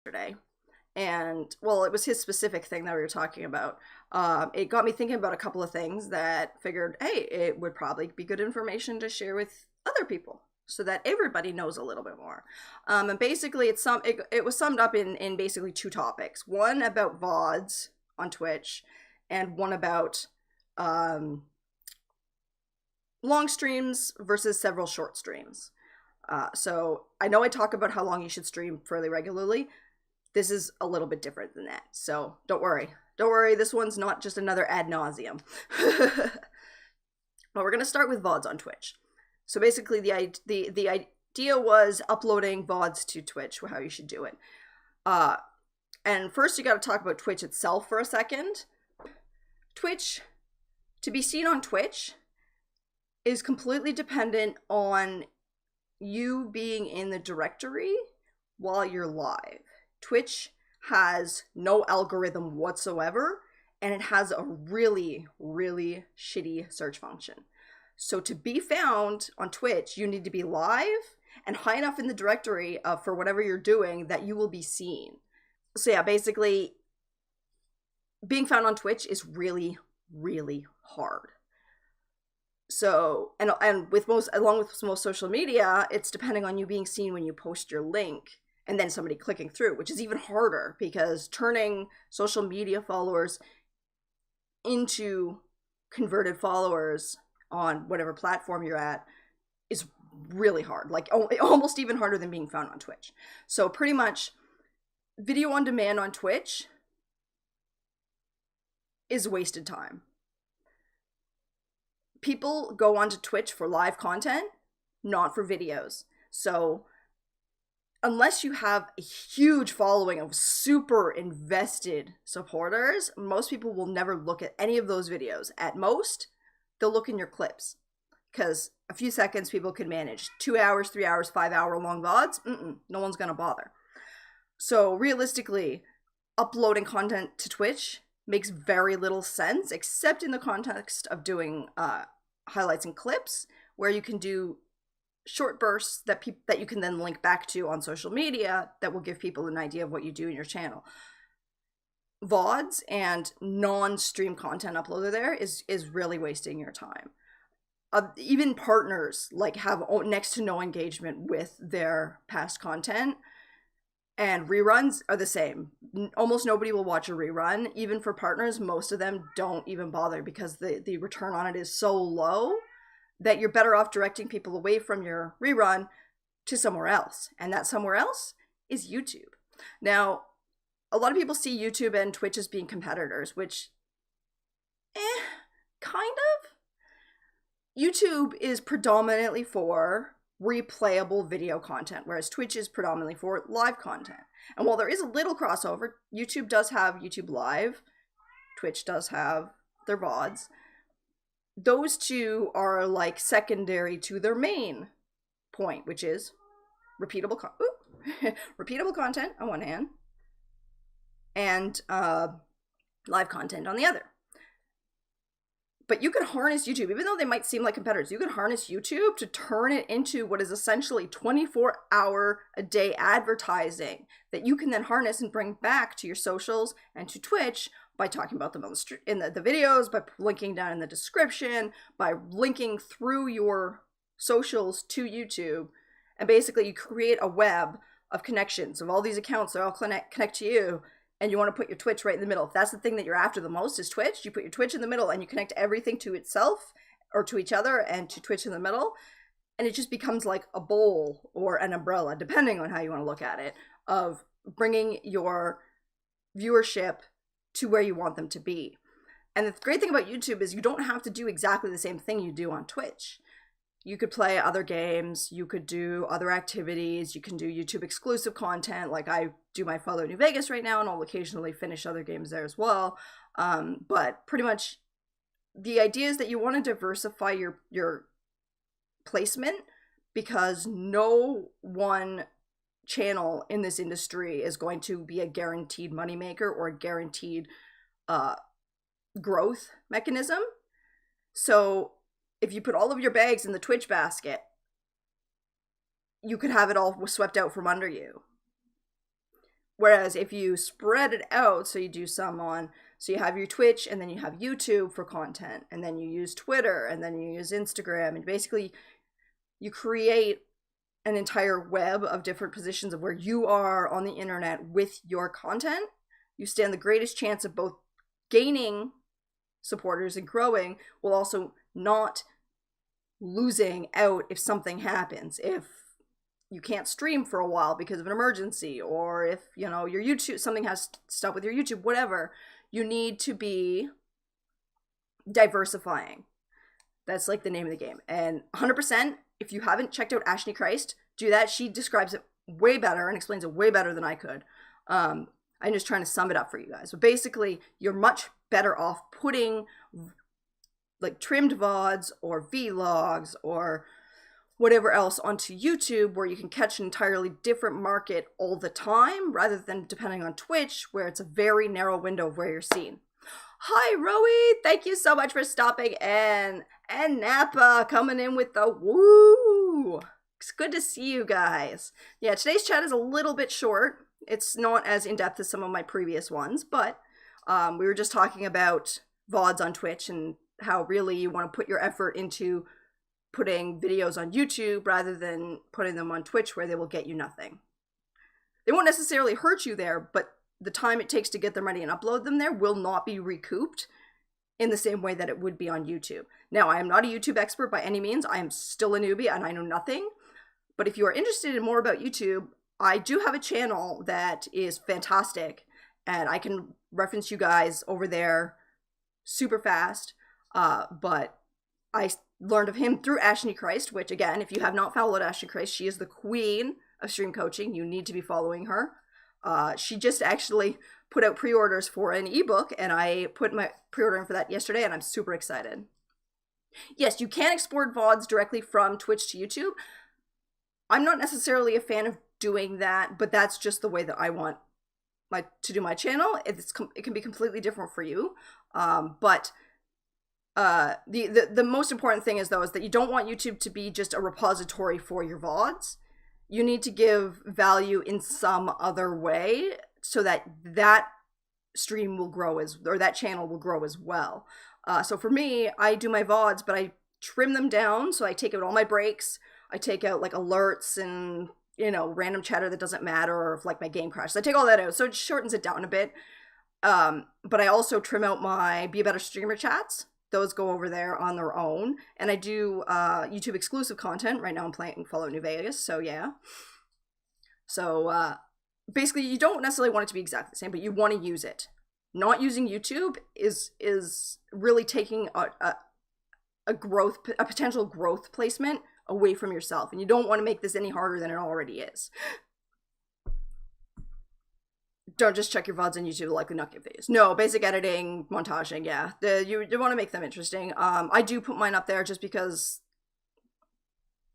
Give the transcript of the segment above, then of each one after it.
yesterday. And well, it was his specific thing that we were talking about. It got me thinking about a couple of things that figured, hey, it would probably be good information to share with other people so that everybody knows a little bit more. And basically, it was summed up in basically two topics: one about VODs on Twitch, and one about um, long streams versus several short streams. So I know I talk about how long you should stream fairly regularly. This is a little bit different than that. So don't worry. Don't worry, this one's not just another ad nauseum. But we're going to start with VODs on Twitch. So basically the idea was uploading VODs to Twitch, how you should do it. And first you got to talk about Twitch itself for a second. Twitch, to be seen on Twitch, is completely dependent on you being in the directory while you're live. Twitch has no algorithm whatsoever, and it has a really, really shitty search function. So to be found on Twitch, you need to be live and high enough in the directory for whatever you're doing that you will be seen. So yeah, basically, being found on Twitch is really, really hard. So, and with along with most social media, it's depending on you being seen when you post your link and then somebody clicking through, which is even harder because turning social media followers into converted followers on whatever platform you're at is really hard, like almost even harder than being found on Twitch. So pretty much video on demand on Twitch is wasted time. People go onto Twitch for live content, not for videos. So unless you have a huge following of super invested supporters, most people will never look at any of those videos. At most, they'll look in your clips because a few seconds people can manage. 2 hours, 3 hours, 5 hour long VODs, no one's gonna bother. So realistically, uploading content to Twitch makes very little sense, except in the context of doing highlights and clips, where you can do short bursts that you can then link back to on social media that will give people an idea of what you do in your channel. VODs and non-stream content uploaded there is really wasting your time. Even partners like have next to no engagement with their past content. And reruns are the same. Almost nobody will watch a rerun. Even for partners, most of them don't even bother because the return on it is so low that you're better off directing people away from your rerun to somewhere else. And that somewhere else is YouTube. Now, a lot of people see YouTube and Twitch as being competitors, which, kind of. YouTube is predominantly for replayable video content, whereas Twitch is predominantly for live content. And while there is a little crossover, YouTube does have YouTube Live, Twitch does have their VODs. Those two are like secondary to their main point, which is repeatable repeatable content on one hand and live content on the other. But you can harness YouTube, even though they might seem like competitors, you can harness YouTube to turn it into what is essentially 24-hour-a-day advertising that you can then harness and bring back to your socials and to Twitch by talking about them in the videos, by linking down in the description, by linking through your socials to YouTube. And basically you create a web of connections of all these accounts that all connect to you. And you want to put your Twitch right in the middle. If that's the thing that you're after the most is Twitch, you put your Twitch in the middle and you connect everything to itself or to each other and to Twitch in the middle. And it just becomes like a bowl or an umbrella, depending on how you want to look at it, of bringing your viewership to where you want them to be. And the great thing about YouTube is you don't have to do exactly the same thing you do on Twitch. You could play other games, you could do other activities, you can do YouTube exclusive content, like I do my Follow New Vegas right now, and I'll occasionally finish other games there as well. But pretty much the idea is that you want to diversify your placement because no one channel in this industry is going to be a guaranteed moneymaker or a guaranteed growth mechanism. So if you put all of your bags in the Twitch basket, you could have it all swept out from under you. Whereas if you spread it out, so you do some on, so you have your Twitch, and then you have YouTube for content, and then you use Twitter, and then you use Instagram, and basically you create an entire web of different positions of where you are on the internet with your content, you stand the greatest chance of both gaining supporters and growing, while also not losing out if something happens. If you can't stream for a while because of an emergency, or if, you know, your YouTube, something has stuff with your YouTube, whatever, you need to be diversifying. That's like the name of the game. And 100%, if you haven't checked out Ashley Christ, do that. She describes it way better and explains it way better than I could. I'm just trying to sum it up for you guys. But basically, you're much better off putting like trimmed VODs or vlogs or whatever else onto YouTube, where you can catch an entirely different market all the time, rather than depending on Twitch, where it's a very narrow window of where you're seen. Hi, Rowie! Thank you so much for stopping in. And Napa coming in with the woo! It's good to see you guys. Yeah, today's chat is a little bit short. It's not as in-depth as some of my previous ones, but we were just talking about VODs on Twitch and how really you want to put your effort into putting videos on YouTube rather than putting them on Twitch, where they will get you nothing. They won't necessarily hurt you there, but the time it takes to get them ready and upload them there will not be recouped in the same way that it would be on YouTube. Now, I am not a YouTube expert by any means. I am still a newbie and I know nothing. But if you are interested in more about YouTube, I do have a channel that is fantastic, and I can reference you guys over there super fast. But I learned of him through Ashley Christ, which, again, if you have not followed Ashley Christ, she is the queen of stream coaching. You need to be following her. She just actually put out pre-orders for an ebook, and I put my pre-order in for that yesterday, and I'm super excited. Yes, you can export VODs directly from Twitch to YouTube. I'm not necessarily a fan of doing that, but that's just the way that I want to do my channel. It can be completely different for you, but the most important thing is that you don't want YouTube to be just a repository for your VODs. You need to give value in some other way so that stream will grow or that channel will grow as well. So for me, I do my VODs, but I trim them down. So I take out all my breaks. I take out like alerts and, you know, random chatter that doesn't matter, or if like my game crashes. I take all that out. So it shortens it down a bit. But I also trim out my Be a Better Streamer chats. Those go over there on their own. And I do YouTube exclusive content. Right now I'm playing Fallout New Vegas, so yeah. So basically you don't necessarily want it to be exactly the same, but you want to use it. Not using YouTube is really taking a potential growth placement away from yourself. And you don't want to make this any harder than it already is. Don't just check your VODs on YouTube to likely not get videos. No, basic editing, montaging, yeah. You want to make them interesting. I do put mine up there just because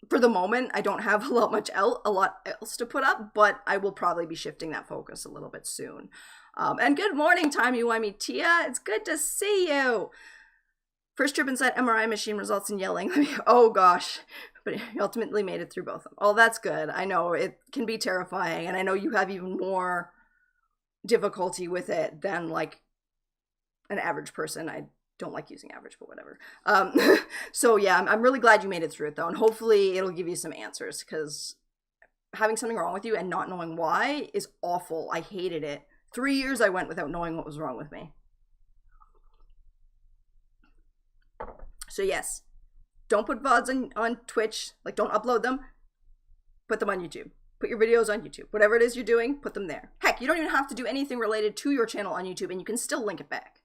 for the moment I don't have a lot else to put up, but I will probably be shifting that focus a little bit soon. And good morning, Time UIME Tia. It's good to see you. First trip inside MRI machine results in yelling. Oh gosh, but he ultimately made it through both of them. Oh, that's good. I know it can be terrifying, and I know you have even more difficulty with it than like an average person. I don't like using average, but whatever. So yeah, I'm really glad you made it through it though, and hopefully it'll give you some answers, because having something wrong with you and not knowing why is awful. I hated it. 3 years I went without knowing what was wrong with me. So yes, don't put VODs on Twitch. Like, don't upload them. Put them on YouTube. Put your videos on YouTube. Whatever it is you're doing, put them there. Heck, you don't even have to do anything related to your channel on YouTube, and you can still link it back.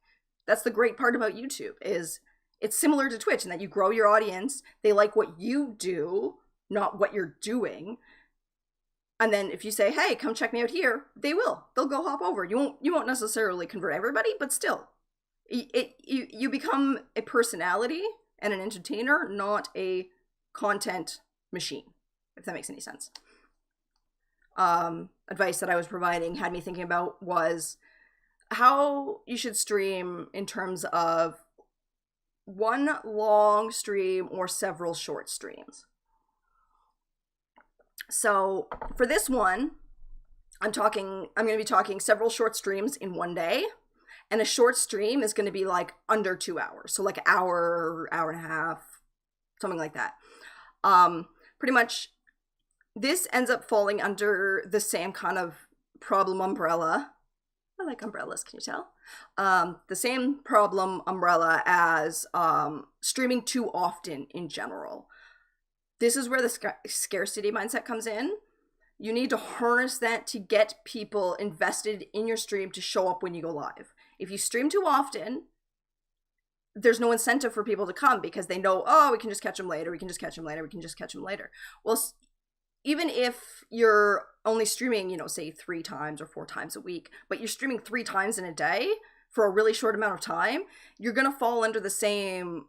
That's the great part about YouTube, is it's similar to Twitch in that you grow your audience. They like what you do, not what you're doing. And then if you say, hey, come check me out here, they will. They'll go hop over. You won't necessarily convert everybody, but still. You become a personality and an entertainer, not a content machine, if that makes any sense. Advice that I was providing had me thinking about was how you should stream in terms of one long stream or several short streams. So for this one, I'm going to be talking several short streams in one day. And a short stream is going to be like under 2 hours. So like an hour, hour and a half, something like that. Pretty much this ends up falling under the same kind of problem umbrella. I like umbrellas, can you tell? The same problem umbrella as streaming too often in general. This is where the scarcity mindset comes in. You need to harness that to get people invested in your stream to show up when you go live. If you stream too often, there's no incentive for people to come because they know, oh, we can just catch them later, we can just catch them later, we can just catch them later. Well, even if you're only streaming, say 3 times or 4 times a week, but you're streaming 3 times in a day for a really short amount of time, you're going to fall under the same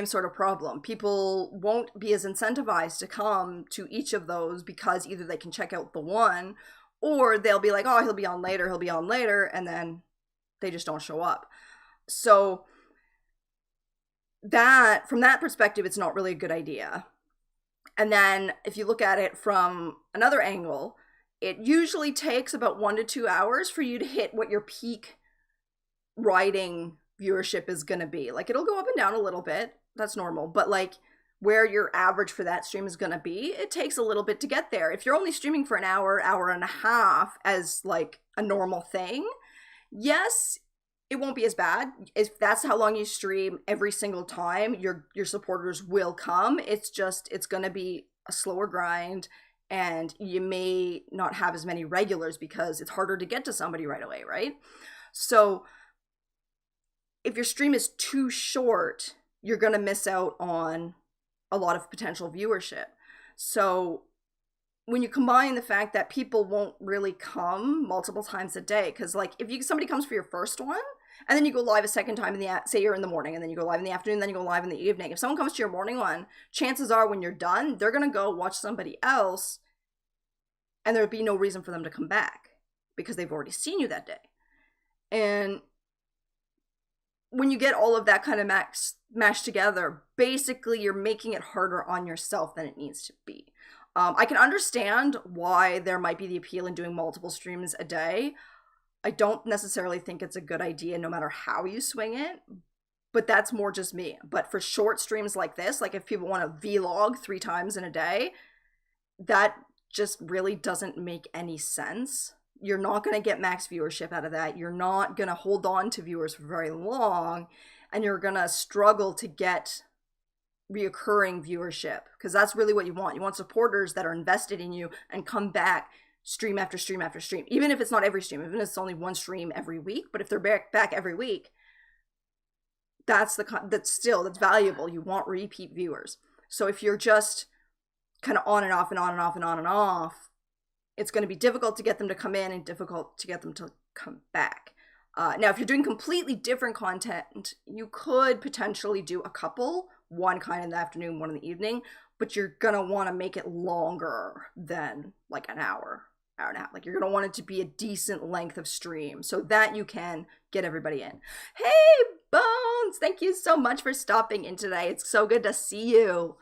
sort of problem. People won't be as incentivized to come to each of those because either they can check out the one or they'll be like, oh, he'll be on later, and then they just don't show up. So from that perspective, it's not really a good idea. And then if you look at it from another angle, it usually takes about 1 to 2 hours for you to hit what your peak writing viewership is going to be. Like, it'll go up and down a little bit. That's normal. But like where your average for that stream is going to be, it takes a little bit to get there. If you're only streaming for an hour, hour and a half as like a normal thing, yes, it won't be as bad. If that's how long you stream every single time, your supporters will come. It's going to be a slower grind, and you may not have as many regulars because it's harder to get to somebody right away, right? So if your stream is too short, you're going to miss out on a lot of potential viewership. So when you combine the fact that people won't really come multiple times a day, because like if somebody comes for your first one and then you go live a second time say you're in the morning and then you go live in the afternoon, then you go live in the evening. If someone comes to your morning one, chances are when you're done, they're going to go watch somebody else and there'd be no reason for them to come back because they've already seen you that day. And when you get all of that kind of mashed together, basically you're making it harder on yourself than it needs to be. I can understand why there might be the appeal in doing multiple streams a day. I don't necessarily think it's a good idea no matter how you swing it, but that's more just me. But for short streams like this, like if people want to vlog 3 times in a day, that just really doesn't make any sense. You're not going to get max viewership out of that. You're not going to hold on to viewers for very long, and you're going to struggle to get reoccurring viewership, because that's really what you want. You want supporters that are invested in you and come back stream after stream after stream, even if it's not every stream, even if it's only 1 stream every week. But if they're back every week, that's valuable. You want repeat viewers. So if you're just kind of on and off and on and off and on and off, it's going to be difficult to get them to come in and difficult to get them to come back. Now, if you're doing completely different content, you could potentially do a couple, one kind in the afternoon, one in the evening, but you're going to want to make it longer than like an hour and a half. Like, you're going to want it to be a decent length of stream so that you can get everybody in. Hey, Bones! Thank you so much for stopping in today. It's so good to see you.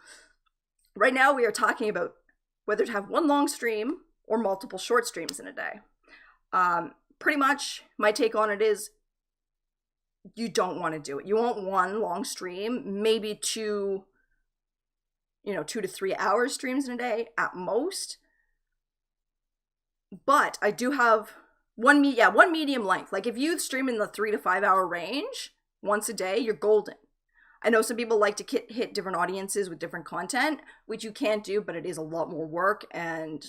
Right now, we are talking about whether to have one long stream or multiple short streams in a day. Pretty much my take on it is you don't want to do it. You want one long stream, maybe 2 to 3 hour streams in a day at most. But I do have one medium length. Like if you stream in the 3 to 5 hour range once a day, you're golden. I know some people like to hit different audiences with different content, which you can't do, but it is a lot more work and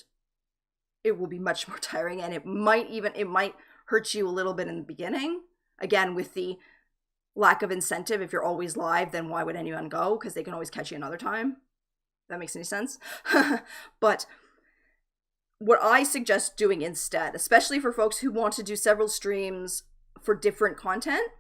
it will be much more tiring, and it might hurt you a little bit in the beginning. Again, with the lack of incentive, if you're always live, then why would anyone go? Because they can always catch you another time. If that makes any sense. But what I suggest doing instead, especially for folks who want to do several streams for different content,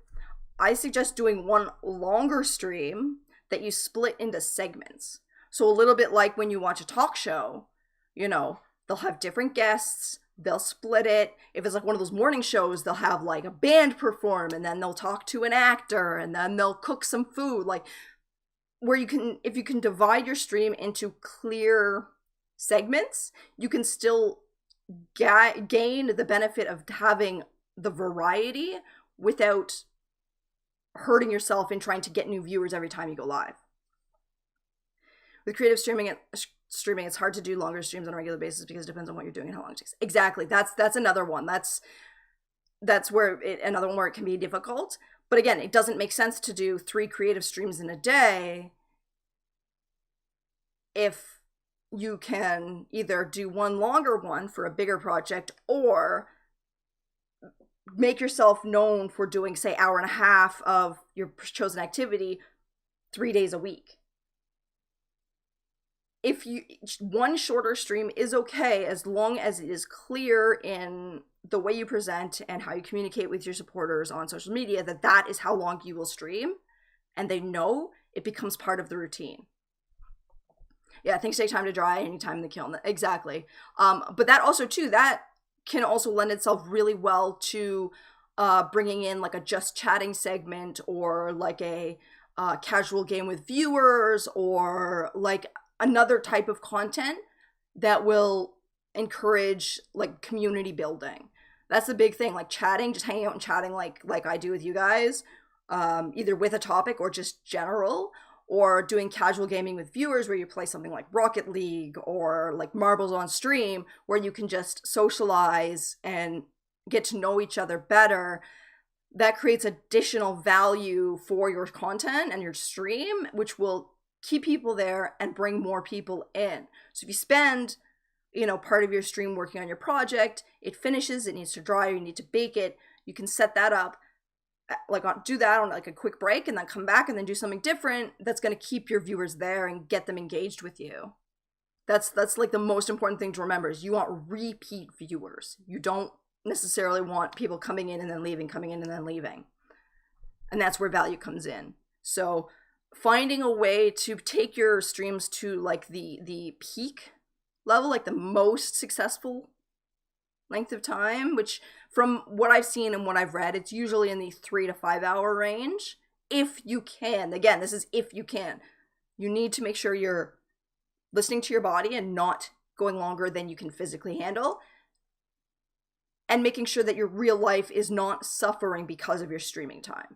I suggest doing one longer stream that you split into segments. So a little bit like when you watch a talk show, they'll have different guests, they'll split it. If it's like one of those morning shows, they'll have like a band perform, and then they'll talk to an actor, and then they'll cook some food. Like, where if you can divide your stream into clear segments, you can still gain the benefit of having the variety without hurting yourself in trying to get new viewers every time you go live. With creative streaming, it's hard to do longer streams on a regular basis because it depends on what you're doing and how long it takes. Exactly. That's another one. That's where another one where it can be difficult. But again, it doesn't make sense to do 3 creative streams in a day if you can either do one longer one for a bigger project or make yourself known for doing, say, hour and a half of your chosen activity 3 days a week. If you, one shorter stream is okay as long as it is clear in the way you present and how you communicate with your supporters on social media that is how long you will stream, and they know, it becomes part of the routine. Yeah, things take time to dry, anytime in the kiln. Exactly. But that also too, that can also lend itself really well to bringing in like a just chatting segment, or like a casual game with viewers, or like another type of content that will encourage like community building. That's the big thing, like chatting, just hanging out and chatting like I do with you guys, either with a topic or just general, or doing casual gaming with viewers where you play something like Rocket League or like Marbles on stream, where you can just socialize and get to know each other better. That creates additional value for your content and your stream, which will keep people there and bring more people in. So if you spend, part of your stream working on your project, it finishes, it needs to dry, you need to bake it, you can set that up, do that on like a quick break, and then come back and then do something different that's going to keep your viewers there and get them engaged with you. That's like the most important thing to remember, is you want repeat viewers. You don't necessarily want people coming in and then leaving, coming in and then leaving. And that's where value comes in. So finding a way to take your streams to like the peak level, like the most successful length of time, which from what I've seen and what I've read, it's usually in the 3 to 5 hour range. If you can, again, this is if you can. You need to make sure you're listening to your body and not going longer than you can physically handle, and making sure that your real life is not suffering because of your streaming time.